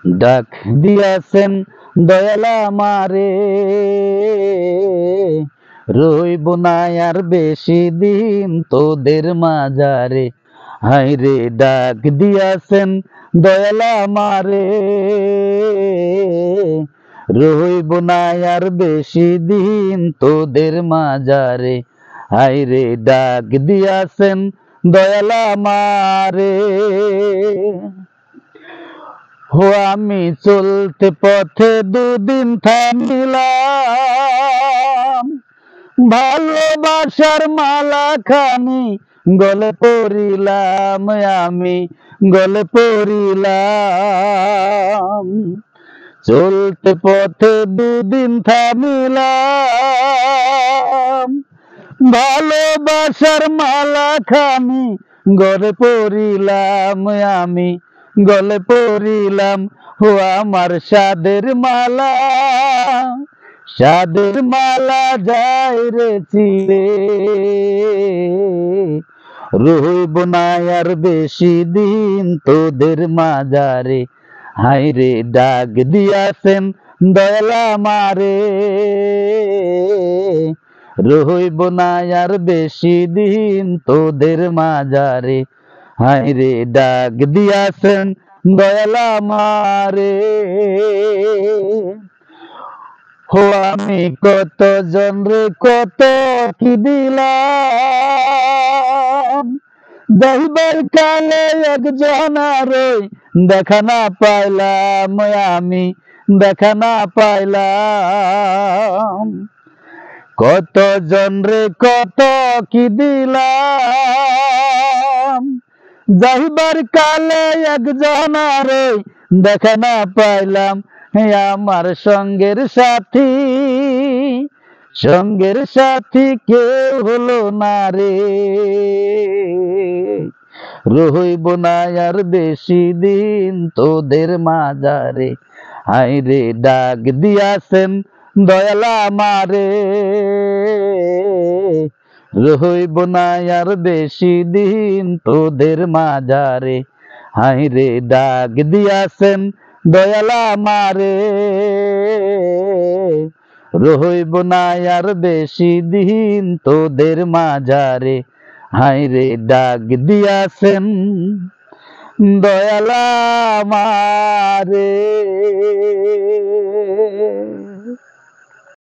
ডাক দিয়াছেন দয়াল আমারে, রইব না আর বেশি দিন তোদের মাঝারে। হায়রে ডাক দিয়াছেন দয়াল আমারে, রইব না আর বেশি দিন তোদের মাঝারে। হায়রে ডাক দিয়াছেন দয়াল আমারে। হো আমি চলতে পথে দুদিন থামিলাম, ভালোবাসার মালা খানি গলে পড়িলাম, আমি গলে পড়িলাম। চলতে পথে দুদিন থামিলাম, ভালোবাসার মালা খানি গলে পড়িলাম, আমি গলে পড়িলাম। ও আমার সাদের মালা, সাদের মালা যায় রে চিরে, রইব না আর বেশি দিন তোদের মাঝারে। হায়রে ডাক দিয়াছেন দয়াল আমারে, রইব না আর বেশি দিন তোদের মাঝারে। হায়রে ডাক দিয়াছেন দয়াল আমারে। হো আমি কত জন রে কত কি দিলাম, যাইবার কালে একজন আরই দেখা না পাইলাম, আমি দেখা না পাইলাম। কত জন রে কত কি দিলাম, যাইবার কালে একজন আরই দেখা না পাইলাম। হে আমার সঙ্গের সাথী, সঙ্গের সাথী কেউ হলো না রে, রইব না আর বেশি দিন তোদের মাঝারে। হায়রে ডাক দিয়াছেন দয়াল আমারে, রইব না আর বেশি দিন তোদের মাঝারে। হায়রে ডাক দিয়াছেন দয়াল আমারে, রইব না আর বেশি দিন তোদের মাঝারে। হায়রে ডাক দিয়াছেন দয়াল আমারে।